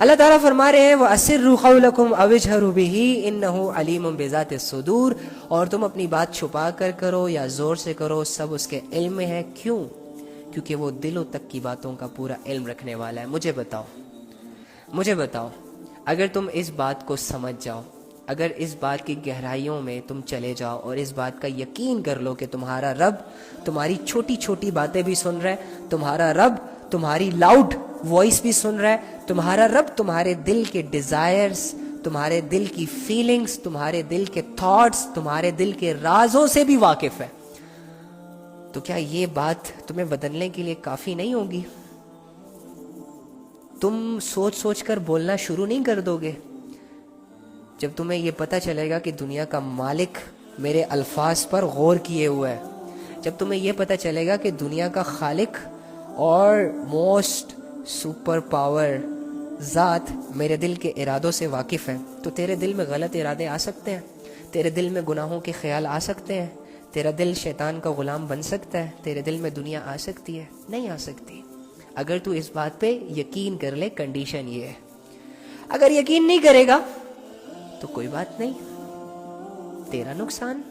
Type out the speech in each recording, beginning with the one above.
اللہ تعالیٰ فرما رہے ہیں وَأَسِرُّوا قَوْلَكُمْ أَوِ اجْهَرُوا بِهِ إِنَّهُ عَلِيمٌ بِذَاتِ الصُّدُورِ، اور تم اپنی بات چھپا کر کرو یا زور سے کرو، سب اس کے علم میں ہے۔ کیوں؟ کیونکہ وہ دلوں تک کی باتوں کا پورا علم رکھنے والا ہے۔ مجھے بتاؤ اگر تم اس بات کو سمجھ جاؤ، اگر اس بات کی گہرائیوں میں تم چلے جاؤ اور اس بات کا یقین کر لو کہ تمہارا رب تمہاری چھوٹی چھوٹی باتیں بھی سن رہا ہے، تمہارا رب تمہاری لاؤڈ وائس بھی سن رہا ہے، تمہارا رب تمہارے دل کے ڈیزائرز، تمہارے دل کی فیلنگز، تمہارے دل کے تھاٹس، تمہارے دل کے رازوں سے بھی واقف ہے، تو کیا یہ بات تمہیں بدلنے کے لیے کافی نہیں ہوگی؟ تم سوچ سوچ کر بولنا شروع نہیں کر دو گے؟ جب تمہیں یہ پتہ چلے گا کہ دنیا کا مالک میرے الفاظ پر غور کیے ہوا ہے، جب تمہیں یہ پتہ چلے گا کہ دنیا کا خالق اور موسٹ سپر پاور ذات میرے دل کے ارادوں سے واقف ہے، تو تیرے دل میں غلط ارادے آ سکتے ہیں، تیرے دل میں گناہوں کے خیال آ سکتے ہیں، تیرا دل شیطان کا غلام بن سکتا ہے، تیرے دل میں دنیا آ سکتی ہے؟ نہیں آ سکتی، اگر تو اس بات پہ یقین کر لے۔ کنڈیشن یہ ہے، اگر یقین نہیں کرے گا تو کوئی بات نہیں، تیرا نقصان۔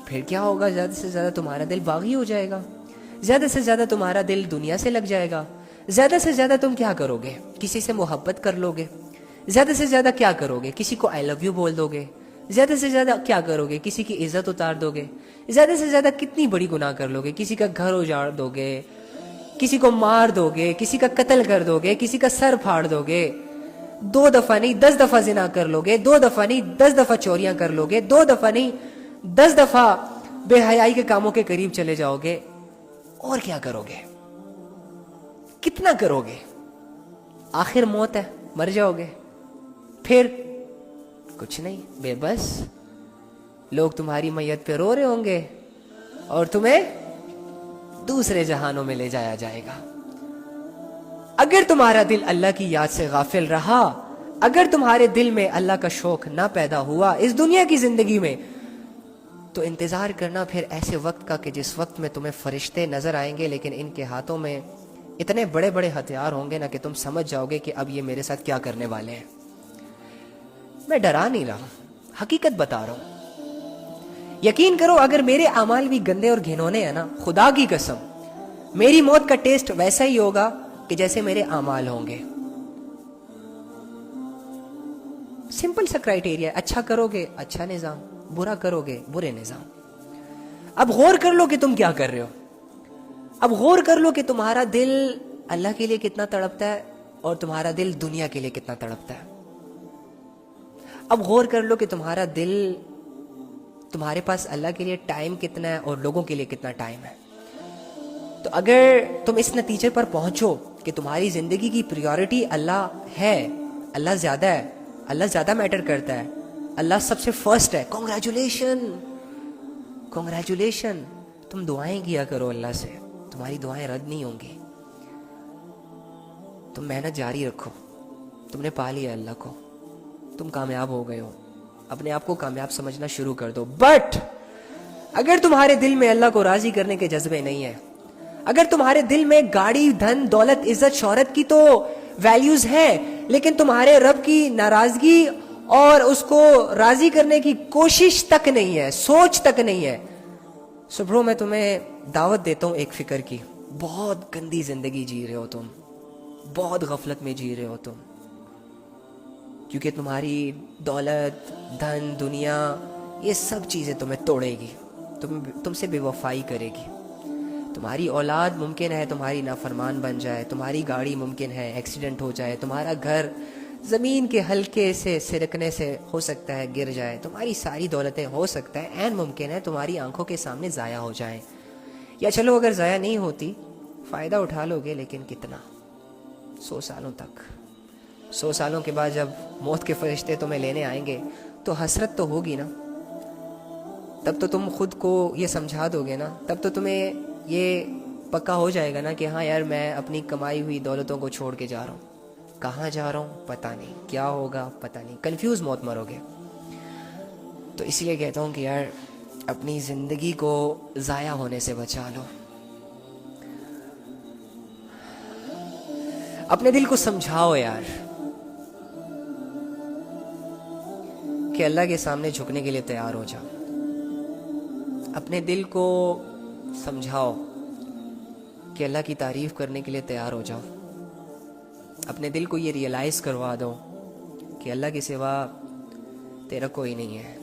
پھر کیا ہوگا؟ زیادہ سے زیادہ تمہارا دل باغی ہو جائے گا، زیادہ سے زیادہ تمہارا دل دنیا سے لگ جائے گا، زیادہ سے زیادہ تم کیا کرو گے؟ کسی سے محبت کر لو گے، زیادہ سے زیادہ کیا کرو گے؟ کسی کو آئی لو یو بول دو گے، زیادہ سے زیادہ کیا کرو گے؟ کسی کی عزت اتار دو گے، زیادہ سے زیادہ کتنی بڑی گناہ کر لو گے؟ کسی کا گھر اجاڑ دو گے، کسی کو مار دو گے، کسی کا قتل کر دو گے، کسی کا سر پھاڑ دو گے، 2 دفعہ نہیں 10 دفعہ زنا کر لو گے، 2 دفعہ نہیں 10 دفعہ چوریاں کر لو گے، 2 دفعہ نہیں 10 دفعہ بے حیائی کے کاموں کے قریب چلے جاؤ گے، اور کیا کرو گے؟ کتنا کرو گے؟ آخر موت ہے، مر جاؤ گے، پھر کچھ نہیں، بے بس لوگ تمہاری میت پہ رو رہے ہوں گے اور تمہیں دوسرے جہانوں میں لے جایا جائے گا۔ اگر تمہارا دل اللہ کی یاد سے غافل رہا، اگر تمہارے دل میں اللہ کا شوق نہ پیدا ہوا اس دنیا کی زندگی میں، تو انتظار کرنا پھر ایسے وقت کا کہ جس وقت میں تمہیں فرشتے نظر آئیں گے، لیکن ان کے ہاتھوں میں اتنے بڑے بڑے ہتھیار ہوں گے نا کہ تم سمجھ جاؤ گے کہ اب یہ میرے ساتھ کیا کرنے والے ہیں۔ میں ڈرا نہیں رہا، حقیقت بتا رہا ہوں۔ یقین کرو اگر میرے اعمال بھی گندے اور گھنونے ہیں نا، خدا کی قسم میری موت کا ٹیسٹ ویسا ہی ہوگا کہ جیسے میرے اعمال ہوں گے۔ سمپل سا کرائٹیریا، اچھا کرو گے اچھا نظام، برا کرو گے برے نظام۔ اب غور کر لو کہ تم کیا کر رہے ہو، اب غور کر لو کہ تمہارا دل اللہ کے لیے کتنا تڑپتا ہے اور تمہارا دل دنیا کے لیے کتنا تڑپتا ہے۔ اب غور کر لو کہ تمہارا دل، تمہارے پاس اللہ کے لیے ٹائم کتنا ہے اور لوگوں کے لیے کتنا ٹائم ہے۔ تو اگر تم اس نتیجے پر پہنچو کہ تمہاری زندگی کی پریورٹی اللہ ہے، اللہ زیادہ ہے، اللہ زیادہ میٹر کرتا ہے، اللہ سب سے فرسٹ ہے، کنگریچولیشن، تم دعائیں کیا کرو اللہ سے، تمہاری دعائیں رد نہیں ہوں گی، تم محنت جاری رکھو، تم نے پا لیا اللہ کو، تم کامیاب ہو گئے ہو، اپنے آپ کو کامیاب سمجھنا شروع کر دو۔ بٹ اگر تمہارے دل میں اللہ کو راضی کرنے کے جذبے نہیں ہیں، اگر تمہارے دل میں گاڑی، دھن، دولت، عزت، شہرت کی تو ویلیوز ہیں، لیکن تمہارے رب کی ناراضگی اور اس کو راضی کرنے کی کوشش تک نہیں ہے، سوچ تک نہیں ہے، سو برو میں تمہیں دعوت دیتا ہوں ایک فکر کی، بہت گندی زندگی جی رہے ہو تم، بہت غفلت میں جی رہے ہو تم، کیونکہ تمہاری دولت، دھن، دنیا، یہ سب چیزیں تمہیں توڑے گی، تم سے بے وفائی کرے گی۔ تمہاری اولاد ممکن ہے تمہاری نافرمان بن جائے، تمہاری گاڑی ممکن ہے ایکسیڈنٹ ہو جائے، تمہارا گھر زمین کے ہلکے سے سرکنے سے ہو سکتا ہے گر جائے، تمہاری ساری دولتیں ہو سکتا ہے عین ممکن ہے تمہاری آنکھوں کے سامنے ضائع ہو جائیں، یا چلو اگر ضائع نہیں ہوتی فائدہ اٹھا لو گے، لیکن کتنا؟ 100 سالوں تک۔ 100 سالوں کے بعد جب موت کے فرشتے تمہیں لینے آئیں گے تو حسرت تو ہوگی نا، تب تو تم خود کو یہ سمجھا دو گے نا، تب تو تمہیں یہ پکا ہو جائے گا نا کہ ہاں یار میں اپنی کمائی ہوئی دولتوں کو چھوڑ کے جا رہا ہوں، کہاں جا رہا ہوں پتہ نہیں، کیا ہوگا پتہ نہیں، کنفیوز موت مرو گے۔ تو اس لیے کہتا ہوں کہ یار اپنی زندگی کو ضائع ہونے سے بچا لو۔ اپنے دل کو سمجھاؤ یار کہ اللہ کے سامنے جھکنے کے لیے تیار ہو جاؤ. اپنے دل کو سمجھاؤ کہ اللہ کی تعریف کرنے کے لیے تیار ہو جاؤ. اپنے دل کو یہ ریئلائز کروا دو کہ اللہ کے سوا تیرا کوئی نہیں ہے.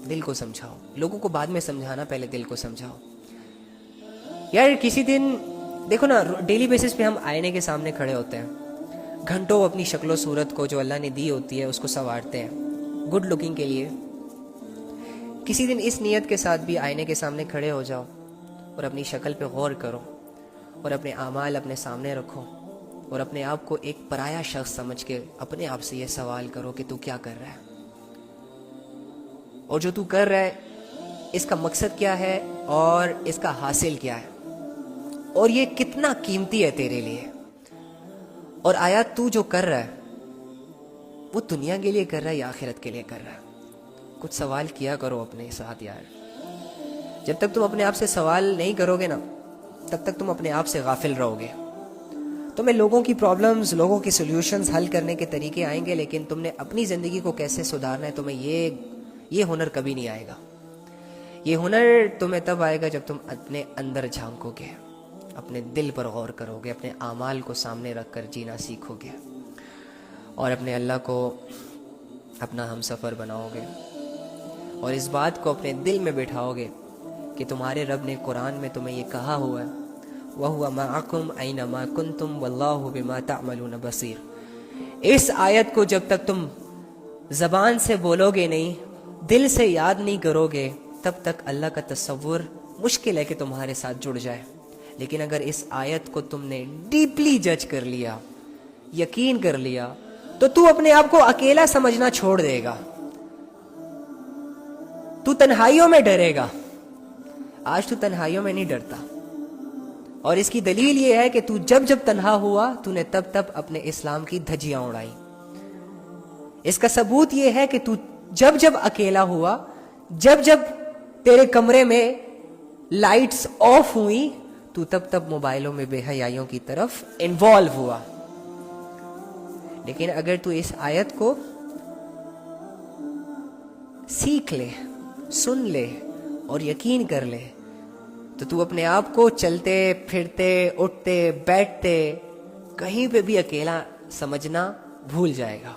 دل کو سمجھاؤ. لوگوں کو بعد میں سمجھانا، پہلے دل کو سمجھاؤ. یار کسی دن دیکھو نا، ڈیلی بیسس پہ ہم آئینے کے سامنے کھڑے ہوتے ہیں، گھنٹوں اپنی شکل و صورت کو جو اللہ نے دی ہوتی ہے اس کو سنوارتے ہیں گڈ لکنگ کے لیے. کسی دن اس نیت کے ساتھ بھی آئینے کے سامنے کھڑے ہو جاؤ اور اپنی شکل پہ غور کرو اور اپنے اعمال اپنے سامنے رکھو اور اپنے آپ کو ایک پرایا شخص سمجھ کے اپنے آپ سے یہ سوال کرو کہ تو کیا کر رہا ہے، اور جو تو کر رہا ہے اس کا مقصد کیا ہے اور اس کا حاصل کیا ہے، اور یہ کتنا قیمتی ہے تیرے لیے. اور آیا تو جو کر رہا ہے وہ دنیا کے لیے کر رہا ہے یا آخرت کے لیے کر رہا ہے؟ کچھ سوال کیا کرو اپنے ساتھ یار. جب تک تم اپنے آپ سے سوال نہیں کرو گے نا، تب تک تم اپنے آپ سے غافل رہو گے. تمہیں لوگوں کی پرابلمز، لوگوں کی سولوشنز حل کرنے کے طریقے آئیں گے، لیکن تم نے اپنی زندگی کو کیسے سدھارنا ہے تمہیں یہ ہنر کبھی نہیں آئے گا. یہ ہنر تمہیں تب آئے گا جب تم اپنے اندر جھانکو گے، اپنے دل پر غور کرو گے، اپنے اعمال کو سامنے رکھ کر جینا سیکھو گے اور اپنے اللہ کو اپنا ہم سفر بناؤ گے، اور اس بات کو اپنے دل میں بٹھاؤ گے کہ تمہارے رب نے قرآن میں تمہیں یہ کہا ہوا ہے وَهُوَ مَعَكُمْ أَيْنَمَا كُنْتُمْ وَاللَّهُ بِمَا تَعْمَلُونَ بَصِيرٌ. اس آیت کو جب تک تم زبان سے بولو گے نہیں، دل سے یاد نہیں کرو گے، تب تک اللہ کا تصور مشکل ہے کہ تمہارے ساتھ جڑ جائے. لیکن اگر اس آیت کو تم نے ڈیپلی جج کر لیا، یقین کر لیا، تو تو اپنے آپ کو اکیلا سمجھنا چھوڑ دے گا. تو تنہائیوں میں ڈرے گا. آج تو تنہائیوں میں نہیں ڈرتا، اور اس کی دلیل یہ ہے کہ تو جب جب تنہا ہوا تو نے تب تب اپنے اسلام کی دھجیاں اڑائی. اس کا ثبوت یہ ہے کہ تو جب جب اکیلا ہوا، جب جب تیرے کمرے میں لائٹس آف ہوئی، تو تب تب موبائلوں میں بے حیائیوں کی طرف انوالو ہوا. لیکن اگر تو اس آیت کو سیکھ لے، سن لے اور یقین کر لے، تو تو اپنے آپ کو چلتے پھرتے اٹھتے بیٹھتے کہیں پہ بھی اکیلا سمجھنا بھول جائے گا.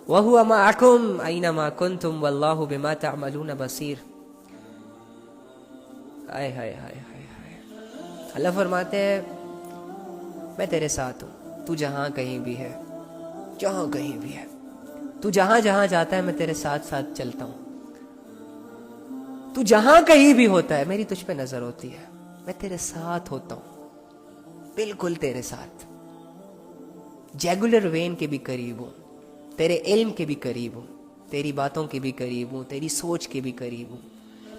وَهُوَ مَعَكُمْ أَيْنَمَا كُنْتُمْ وَاللَّهُ بِمَا تَعْمَلُونَ بَصِيرٌ. ہائے ہائے ہائے ہائے ہائے. اللہ فرماتے ہیں میں تیرے ساتھ ہوں، تو جہاں کہیں بھی ہے، جہاں کہیں بھی ہے، تو جہاں جہاں جاتا ہے میں تیرے ساتھ ساتھ چلتا ہوں. تو جہاں کہیں بھی ہوتا ہے میری تجھ پہ نظر ہوتی ہے، میں تیرے ساتھ ہوتا ہوں، بالکل تیرے ساتھ. جیگولر وین کے بھی قریب ہوں، تیرے علم کے بھی قریب ہوں، تیری باتوں کے بھی قریب ہوں، تیری سوچ کے بھی قریب ہوں،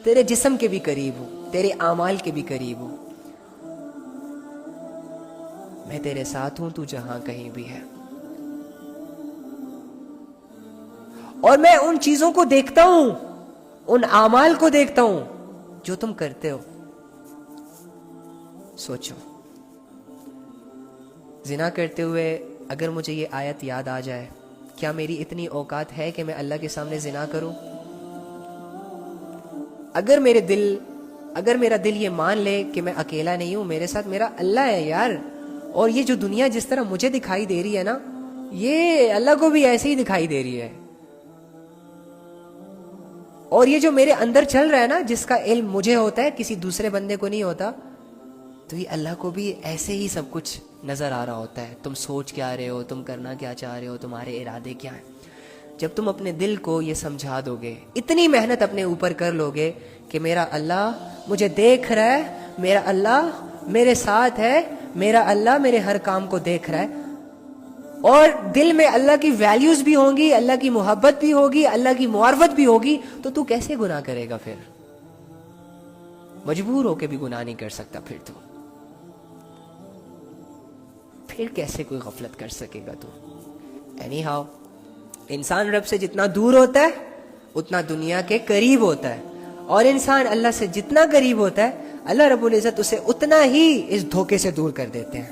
تیرے جسم کے بھی قریب ہوں، تیرے اعمال کے بھی قریب ہوں. میں تیرے ساتھ ہوں، تو جہاں کہیں بھی ہے. اور میں ان چیزوں کو دیکھتا ہوں، ان اعمال کو دیکھتا ہوں جو تم کرتے ہو. سوچو، زنا کرتے ہوئے اگر مجھے یہ آیت یاد آ جائے، کیا میری اتنی اوقات ہے کہ میں اللہ کے سامنے زنا کروں؟ اگر میرا دل یہ مان لے کہ میں اکیلا نہیں ہوں، میرے ساتھ میرا اللہ ہے یار، اور یہ جو دنیا جس طرح مجھے دکھائی دے رہی ہے نا، یہ اللہ کو بھی ایسے ہی دکھائی دے رہی ہے. اور یہ جو میرے اندر چل رہا ہے نا، جس کا علم مجھے ہوتا ہے، کسی دوسرے بندے کو نہیں ہوتا، تو یہ اللہ کو بھی ایسے ہی سب کچھ نظر آ رہا ہوتا ہے. تم سوچ کیا رہے ہو، تم کرنا کیا چاہ رہے ہو، تمہارے ارادے کیا ہیں. جب تم اپنے دل کو یہ سمجھا دو گے، اتنی محنت اپنے اوپر کر لو گے کہ میرا اللہ مجھے دیکھ رہا ہے، میرا اللہ میرے ساتھ ہے، میرا اللہ میرے ہر کام کو دیکھ رہا ہے، اور دل میں اللہ کی ویلیوز بھی ہوں گی، اللہ کی محبت بھی ہوگی، اللہ کی معرفت بھی ہوگی، تو کیسے گناہ کرے گا؟ پھر مجبور ہو کے بھی گناہ نہیں کر سکتا. پھر کیسے کوئی غفلت کر سکے گا تو؟ اینی ہاؤ، انسان رب سے جتنا دور ہوتا ہے اتنا دنیا کے قریب ہوتا ہے، اور انسان اللہ سے جتنا قریب ہوتا ہے اللہ رب العزت اسے اتنا ہی اس دھوکے سے دور کر دیتے ہیں.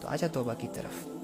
تو آجا توبہ کی طرف.